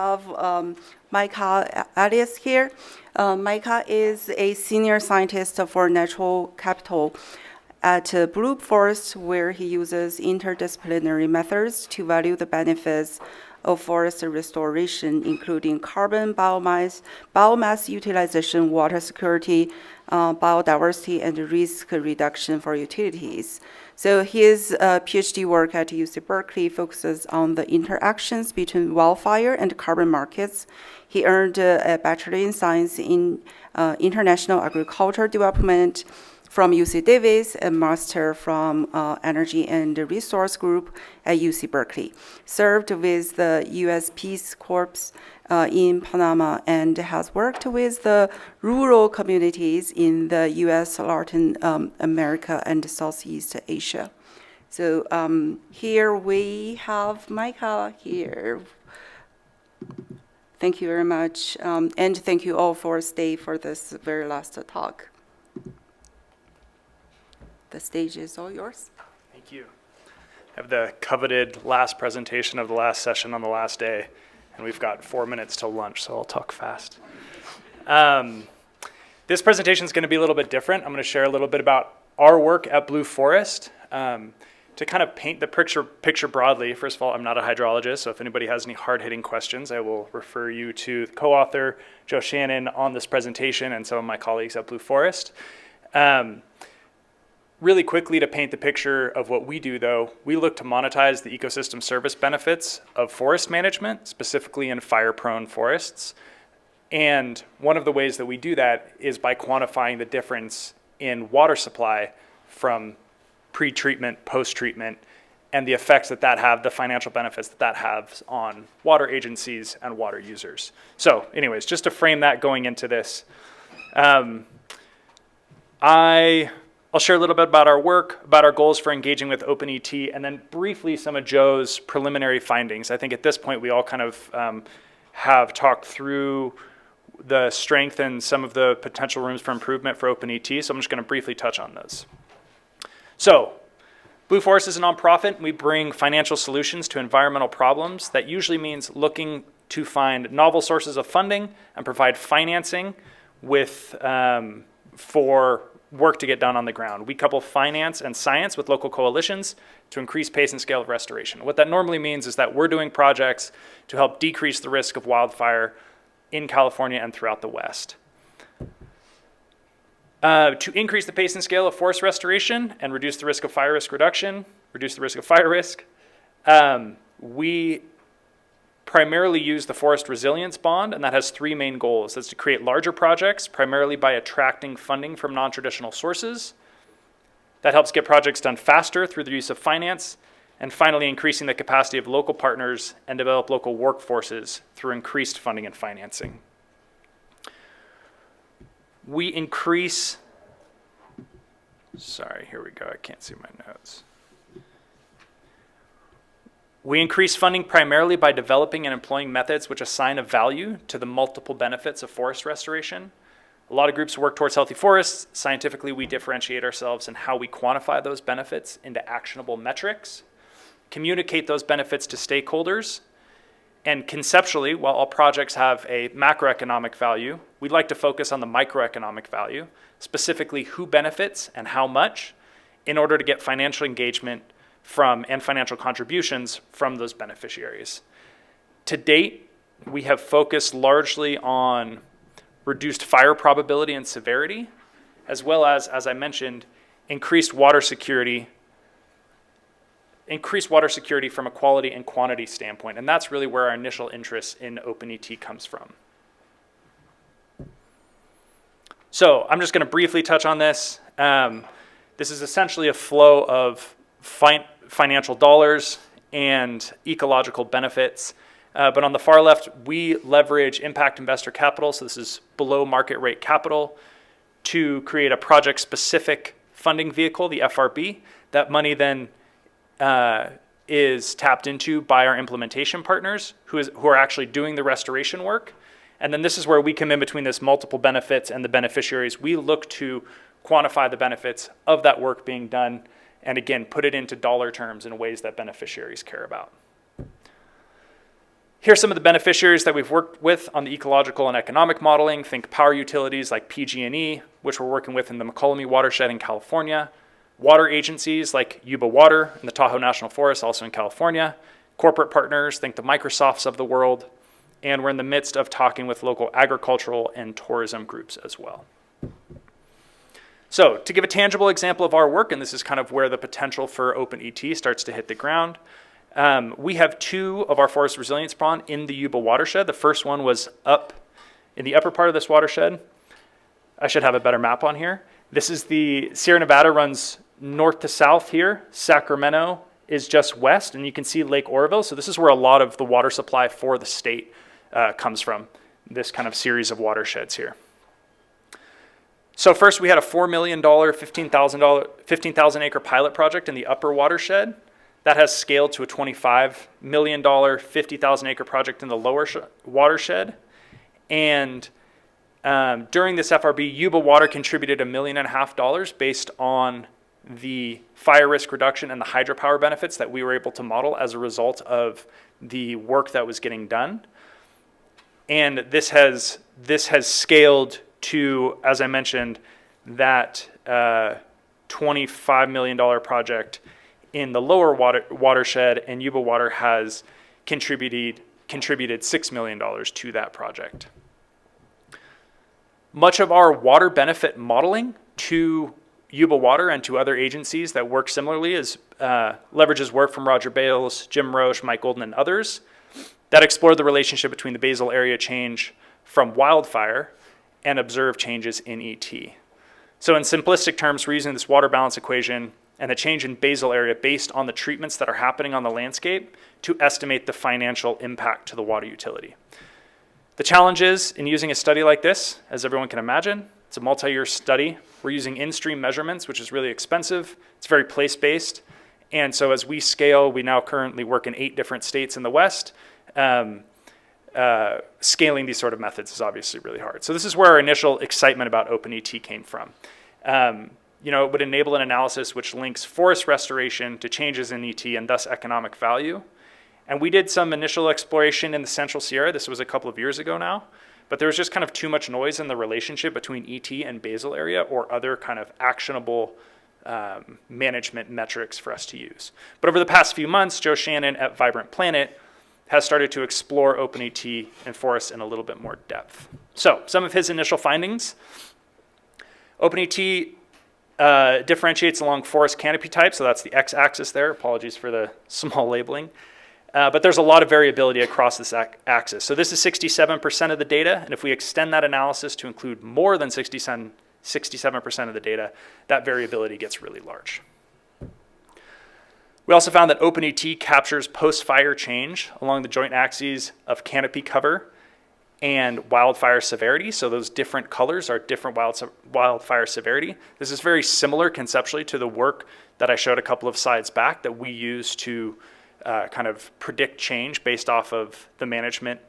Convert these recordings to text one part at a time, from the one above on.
Of Micah Elias here. Micah is a senior scientist for natural capital at Blue Forest, where he uses interdisciplinary methods to value the benefits of forest restoration, including carbon, biomass utilization, water security, biodiversity, and risk reduction for utilities. So his PhD work at UC Berkeley focuses on the interactions between wildfire and carbon markets. He earned a Bachelor in Science in International Agriculture Development from UC Davis and Master from Energy and Resource Group at UC Berkeley. Served with the U.S. Peace Corps in Panama and has worked with the rural communities in the U.S., Latin America, and Southeast Asia. So here we have Micah here. Thank you very much, and thank you all for staying for this very last talk. The stage is all yours. Thank you. I have the coveted last presentation of the last session on the last day, and we've got 4 minutes till lunch, so I'll talk fast. This presentation is going to be a little bit different. I'm going to share a little bit about our work at Blue Forest. To kind of paint the picture broadly, first of all, I'm not a hydrologist, so if anybody has any hard-hitting questions, I will refer you to the co-author, Joe Shannon, on this presentation and some of my colleagues at Blue Forest. Really quickly, to paint the picture of what we do, though, we look to monetize the ecosystem service benefits of forest management, specifically in fire-prone forests. And one of the ways that we do that is by quantifying the difference in water supply from pre-treatment, post-treatment, and the effects that have, the financial benefits that has on water agencies and water users. So anyways, just to frame that going into this, I'll share a little bit about our work, about our goals for engaging with OpenET, and then briefly some of Joe's preliminary findings. I think at this point we all kind of have talked through the strength and some of the potential rooms for improvement for OpenET, so I'm just going to briefly touch on those. So, Blue Forest is a nonprofit. We bring financial solutions to environmental problems. That usually means looking to find novel sources of funding and provide financing with for work to get done on the ground. We couple finance and science with local coalitions to increase pace and scale of restoration. What that normally means is that we're doing projects to help decrease the risk of wildfire in California and throughout the West. To increase the pace and scale of forest restoration and reduce the risk of fire risk reduction, reduce the risk of fire risk, we primarily use the Forest Resilience Bond, and that has three main goals. That's to create larger projects, primarily by attracting funding from non-traditional sources. That helps get projects done faster through the use of finance, and finally increasing the capacity of local partners and develop local workforces through increased funding and financing. We increase, sorry, here we go, I can't see my notes. We increase funding primarily by developing and employing methods which assign a value to the multiple benefits of forest restoration. A lot of groups work towards healthy forests. Scientifically, we differentiate ourselves in how we quantify those benefits into actionable metrics, communicate those benefits to stakeholders, and conceptually, while all projects have a macroeconomic value, we'd like to focus on the microeconomic value, specifically who benefits and how much, in order to get financial engagement from and financial contributions from those beneficiaries. To date, we have focused largely on reduced fire probability and severity, as well as I mentioned, increased water security from a quality and quantity standpoint. And that's really where our initial interest in OpenET comes from. So I'm just going to briefly touch on this. This is essentially a flow of financial dollars and ecological benefits. But on the far left, we leverage impact investor capital. So this is below market rate capital to create a project-specific funding vehicle, the FRB. That money then is tapped into by our implementation partners who are actually doing the restoration work. And then this is where we come in between this multiple benefits and the beneficiaries. We look to quantify the benefits of that work being done and again, put it into dollar terms in ways that beneficiaries care about. Here are some of the beneficiaries that we've worked with on the ecological and economic modeling. Think power utilities like PG&E, which we're working with in the McCollum watershed in California. Water agencies like Yuba Water in the Tahoe National Forest, also in California. Corporate partners, think the Microsofts of the world. And we're in the midst of talking with local agricultural and tourism groups as well. So to give a tangible example of our work, and this is kind of where the potential for OpenET starts to hit the ground, we have 2 of our forest resilience pond in the Yuba watershed. The first one was up in the upper part of this watershed. I should have a better map on here. This is the Sierra Nevada runs north to south here. Sacramento is just west, and you can see Lake Oroville. So this is where a lot of the water supply for the state comes from, this kind of series of watersheds here. So first we had a $4 million, 15,000 acre pilot project in the upper watershed. That has scaled to a $25 million, 50,000 acre project in the lower watershed. And during this FRB, Yuba Water contributed $1.5 million based on the fire risk reduction and the hydropower benefits that we were able to model as a result of the work that was getting done. And this has scaled to, as I mentioned, that $25 million project in the lower watershed, and Yuba Water has contributed $6 million to that project. Much of our water benefit modeling to Yuba Water and to other agencies that work similarly leverages work from Roger Bales, Jim Roche, Mike Golden, and others that explore the relationship between the basal area change from wildfire and observed changes in ET. So in simplistic terms, we're using this water balance equation and the change in basal area based on the treatments that are happening on the landscape to estimate the financial impact to the water utility. The challenge is in using a study like this, as everyone can imagine, it's a multi-year study. We're using in-stream measurements, which is really expensive. It's very place-based. And so as we scale, we now currently work in 8 different states in the West. Scaling these sort of methods is obviously really hard. So this is where our initial excitement about OpenET came from. It would enable an analysis which links forest restoration to changes in ET and thus economic value. And we did some initial exploration in the Central Sierra. This was a couple of years ago now. But there was just kind of too much noise in the relationship between ET and basal area or other kind of actionable management metrics for us to use. But over the past few months, Joe Shannon at Vibrant Planet has started to explore OpenET and forests in a little bit more depth. So some of his initial findings: OpenET differentiates along forest canopy type, so that's the x-axis there. Apologies for the small labeling. But there's a lot of variability across this axis. So this is 67% of the data, and if we extend that analysis to include more than 67% of the data, that variability gets really large. We also found that OpenET captures post-fire change along the joint axes of canopy cover and wildfire severity. So those different colors are different wildfire severity. This is very similar conceptually to the work that I showed a couple of slides back that we use to kind of predict change based off of the management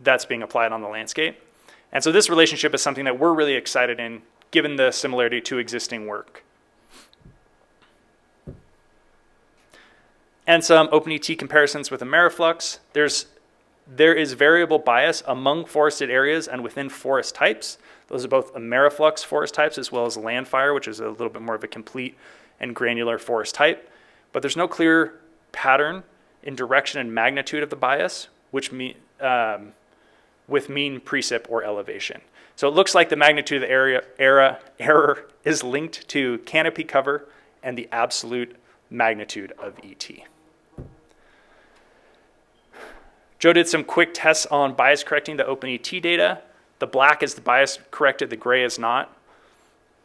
that's being applied on the landscape. And so this relationship is something that we're really excited in, given the similarity to existing work. And some OpenET comparisons with Ameriflux. There is variable bias among forested areas and within forest types. Those are both Ameriflux forest types as well as landfire, which is a little bit more of a complete and granular forest type. But there's no clear pattern in direction and magnitude of the bias, with mean precip or elevation. So it looks like the magnitude of the error is linked to canopy cover and the absolute magnitude of ET. Joe did some quick tests on bias correcting the OpenET data. The black is the bias corrected, the gray is not.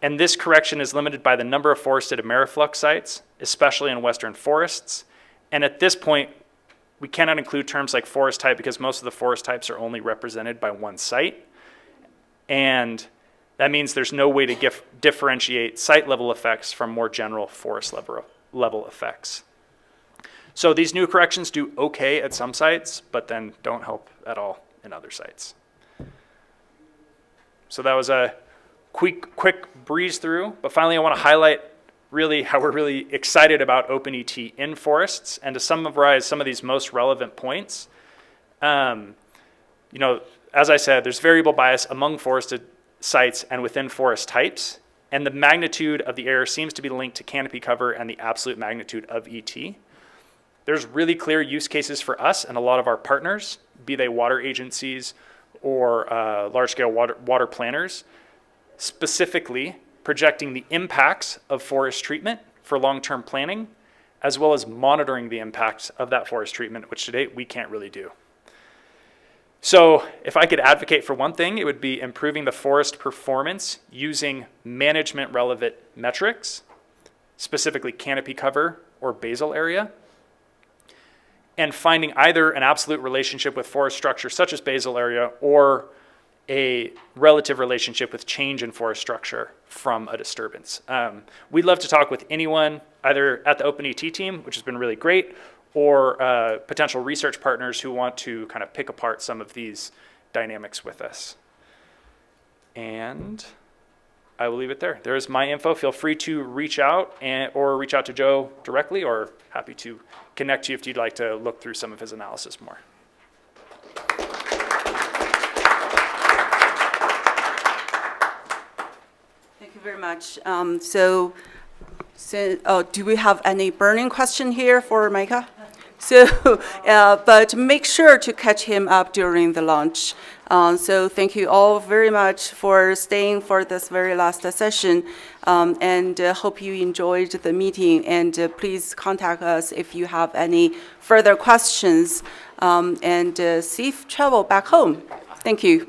And this correction is limited by the number of forested Ameriflux sites, especially in western forests. And at this point, we cannot include terms like forest type because most of the forest types are only represented by one site. And that means there's no way to differentiate site level effects from more general forest level effects. So these new corrections do okay at some sites, but then don't help at all in other sites. So that was a quick breeze through, but finally I want to highlight really how we're really excited about OpenET in forests. And to summarize some of these most relevant points, You know, as I said, there's variable bias among forested sites and within forest types, and the magnitude of the error seems to be linked to canopy cover and the absolute magnitude of ET. There's really clear use cases for us and a lot of our partners, be they water agencies or large-scale water planners, specifically projecting the impacts of forest treatment for long-term planning, as well as monitoring the impacts of that forest treatment, which to date we can't really do. So if I could advocate for one thing, it would be improving the forest performance using management relevant metrics, specifically canopy cover or basal area, and finding either an absolute relationship with forest structure such as basal area or a relative relationship with change in forest structure from a disturbance. We'd love to talk with anyone, either at the OpenET team, which has been really great, or potential research partners who want to kind of pick apart some of these dynamics with us. And I will leave it there. There's my info. Feel free to reach out or reach out to Joe directly, or happy to connect you if you'd like to look through some of his analysis more. Thank you very much. Do we have any burning question here for Micah? But make sure to catch him up during the lunch. So thank you all very much for staying for this very last session, and hope you enjoyed the meeting. And please contact us if you have any further questions, and safe travel back home. Thank you.